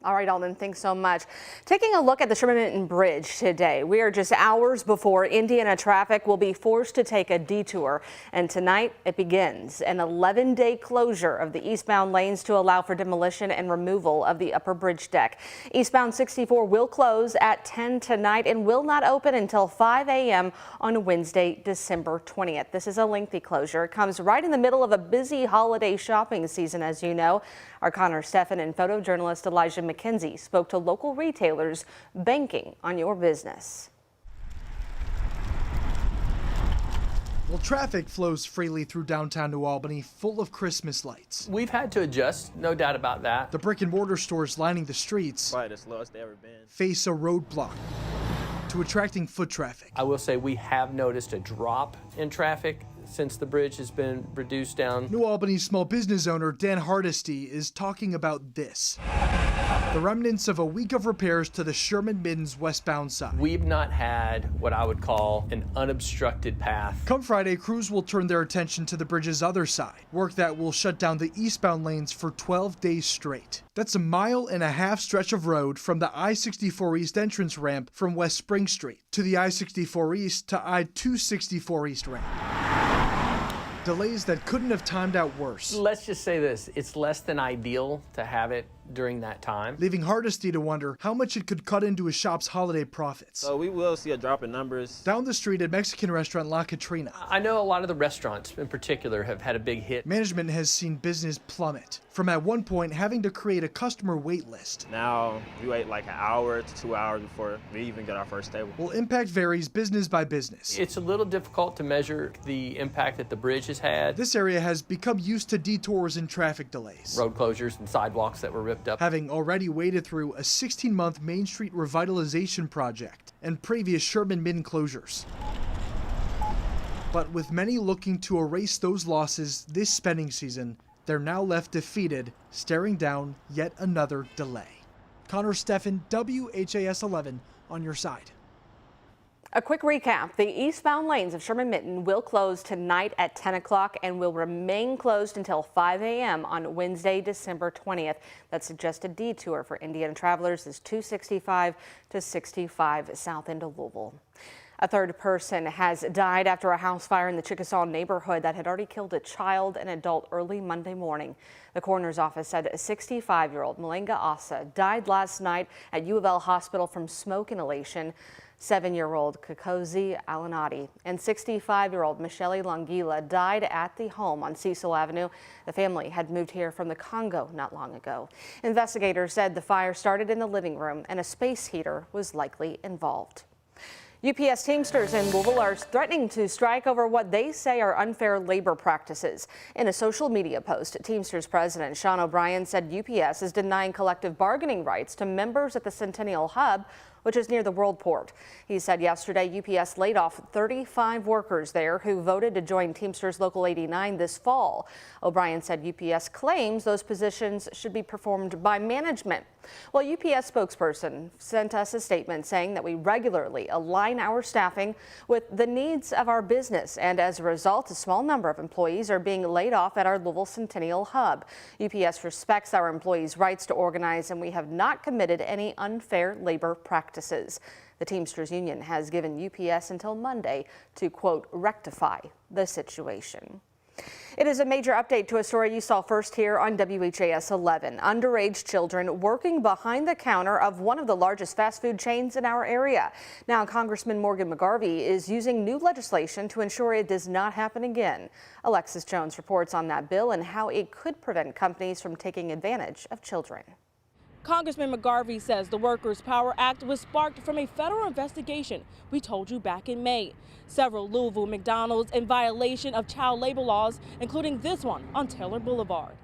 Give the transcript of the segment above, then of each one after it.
All right, Alden, thanks so much. Taking a look at the Sherman Bridge today, we are just hours before Indiana traffic will be forced to take a detour. And tonight it begins an 11-day closure of the eastbound lanes to allow for demolition and removal of the upper bridge deck. Eastbound 64 will close at 10 tonight and will not open until 5 a.m. on Wednesday, December 20th. This is a lengthy closure. It comes right in the middle of a busy holiday shopping season, as you know. Our Connor Steffen and photojournalist Elijah McKenzie spoke to local retailers banking on your business. Well, traffic flows freely through downtown New Albany, full of Christmas lights. We've had to adjust, no doubt about that. The brick and mortar stores lining the streets probably the slowest they ever been. Face a roadblock to attracting foot traffic. I will say we have noticed a drop in traffic since the bridge has been reduced down. New Albany's small business owner Dan Hardesty is talking about this. The remnants of a week of repairs to the Sherman-Middens westbound side. We've not had what I would call an unobstructed path. Come Friday, crews will turn their attention to the bridge's other side, work that will shut down the eastbound lanes for 12 days straight. That's a 1.5 mile stretch of road from the I-64 East entrance ramp from West Spring Street to the I-64 East to I-264 East ramp. Delays that couldn't have timed out worse. Let's just say this, it's less than ideal to have it during that time. Leaving Hardesty to wonder how much it could cut into his shop's holiday profits. So we will see a drop in numbers. Down the street at Mexican restaurant La Katrina. I know a lot of the restaurants in particular have had a big hit. Management has seen business plummet, from at one point having to create a customer wait list. Now we wait like an hour to 2 hours before we even get our first table. Well, impact varies business by business. It's a little difficult to measure the impact that the bridge has had. This area has become used to detours and traffic delays. Road closures and sidewalks that were ripped up. Having already waded through a 16-month Main Street revitalization project and previous Sherman-Midden closures. But with many looking to erase those losses this spending season, they're now left defeated, staring down yet another delay. Connor Steffen, WHAS11 on your side. A quick recap. The eastbound lanes of Sherman-Midden will close tonight at 10 o'clock and will remain closed until 5 a.m. on Wednesday, December 20th. That suggested detour for Indiana travelers is 265 to 65 south into Louisville. A third person has died after a house fire in the Chickasaw neighborhood that had already killed a child and adult early Monday morning. The coroner's office said a 65-year-old Malenga Asa died last night at U of L hospital from smoke inhalation. 7-year-old Kakozi Alanati and 65-year-old Michelle Langila died at the home on Cecil Avenue. The family had moved here from the Congo not long ago. Investigators said the fire started in the living room and a space heater was likely involved. UPS Teamsters in Louisville are threatening to strike over what they say are unfair labor practices. In a social media post, Teamsters President Sean O'Brien said UPS is denying collective bargaining rights to members at the Centennial Hub, which is near the Worldport. He said yesterday UPS laid off 35 workers there who voted to join Teamsters Local 89 this fall. O'Brien said UPS claims those positions should be performed by management. Well, UPS spokesperson sent us a statement saying that we regularly align our staffing with the needs of our business, and as a result, a small number of employees are being laid off at our Louisville Centennial Hub. UPS respects our employees' rights to organize, and we have not committed any unfair labor practices. The Teamsters Union has given UPS until Monday to, quote, rectify the situation. It is a major update to a story you saw first here on WHAS 11. Underage children working behind the counter of one of the largest fast food chains in our area. Now, Congressman Morgan McGarvey is using new legislation to ensure it does not happen again. Alexis Jones reports on that bill and how it could prevent companies from taking advantage of children. Congressman McGarvey says the Workers' Power Act was sparked from a federal investigation we told you back in May. Several Louisville McDonald's in violation of child labor laws, including this one on Taylor Boulevard.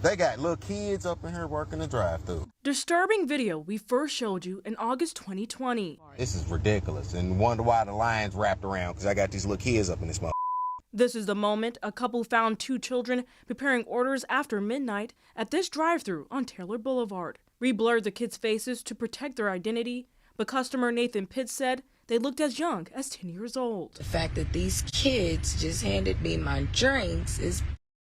They got little kids up in here working the drive-thru. Disturbing video we first showed you in August 2020. This is ridiculous, and wonder why the line's wrapped around, because I got these little kids up in this mother. This is the moment a couple found 2 children preparing orders after midnight at this drive-thru on Taylor Boulevard. We blurred the kids' faces to protect their identity, but customer Nathan Pitts said they looked as young as 10 years old. The fact that these kids just handed me my drinks is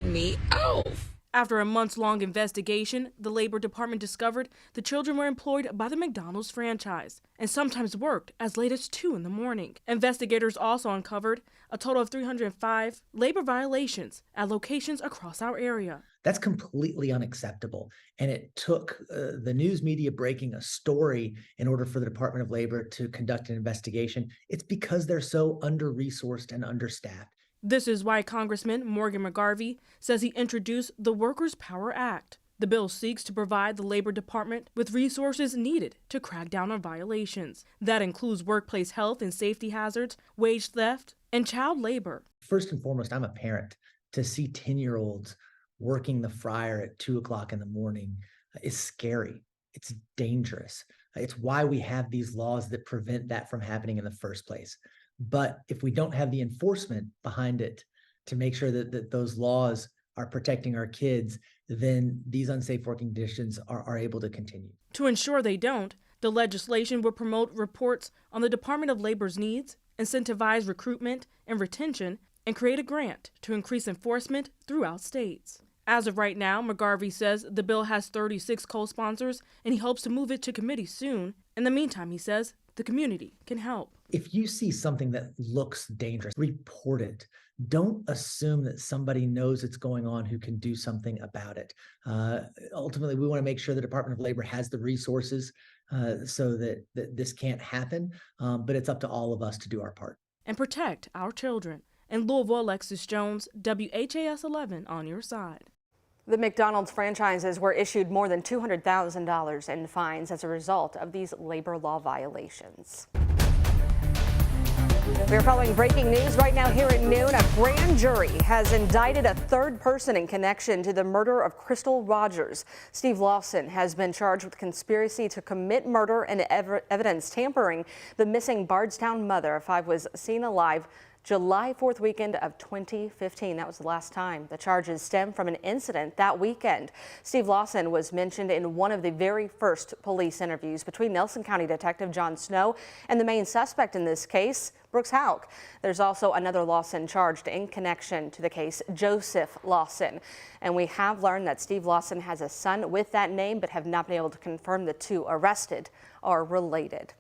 me off. After a months-long investigation, the Labor Department discovered the children were employed by the McDonald's franchise and sometimes worked as late as 2 in the morning. Investigators also uncovered a total of 305 labor violations at locations across our area. That's completely unacceptable. And it took the news media breaking a story in order for the Department of Labor to conduct an investigation. It's because they're so under-resourced and understaffed. This is why Congressman Morgan McGarvey says he introduced the Workers' Power Act. The bill seeks to provide the Labor Department with resources needed to crack down on violations. That includes workplace health and safety hazards, wage theft, and child labor. First and foremost, I'm a parent. To see 10-year-olds working the fryer at 2 o'clock in the morning is scary. It's dangerous. It's why we have these laws that prevent that from happening in the first place. But if we don't have the enforcement behind it to make sure that those laws are protecting our kids, then these unsafe working conditions are able to continue. To ensure they don't, the legislation will promote reports on the Department of Labor's needs, incentivize recruitment and retention, and create a grant to increase enforcement throughout states. As of right now, McGarvey says the bill has 36 co-sponsors and he hopes to move it to committee soon. In the meantime, he says the community can help. If you see something that looks dangerous, report it. Don't assume that somebody knows it's going on who can do something about it. Ultimately, we want to make sure the Department of Labor has the resources so that this can't happen, but it's up to all of us to do our part. And protect our children. In Louisville, Alexis Jones, WHAS11 on your side. The McDonald's franchises were issued more than $200,000 in fines as a result of these labor law violations. We are following breaking news right now here at noon. A grand jury has indicted a third person in connection to the murder of Crystal Rogers. Steve Lawson has been charged with conspiracy to commit murder and evidence tampering. The missing Bardstown mother of 5 was seen alive July 4th weekend of 2015. That was the last time. The charges stem from an incident that weekend. Steve Lawson was mentioned in one of the very first police interviews between Nelson County Detective John Snow and the main suspect in this case, Brooks Houck. There's also another Lawson charged in connection to the case, Joseph Lawson. And we have learned that Steve Lawson has a son with that name, but have not been able to confirm the two arrested are related.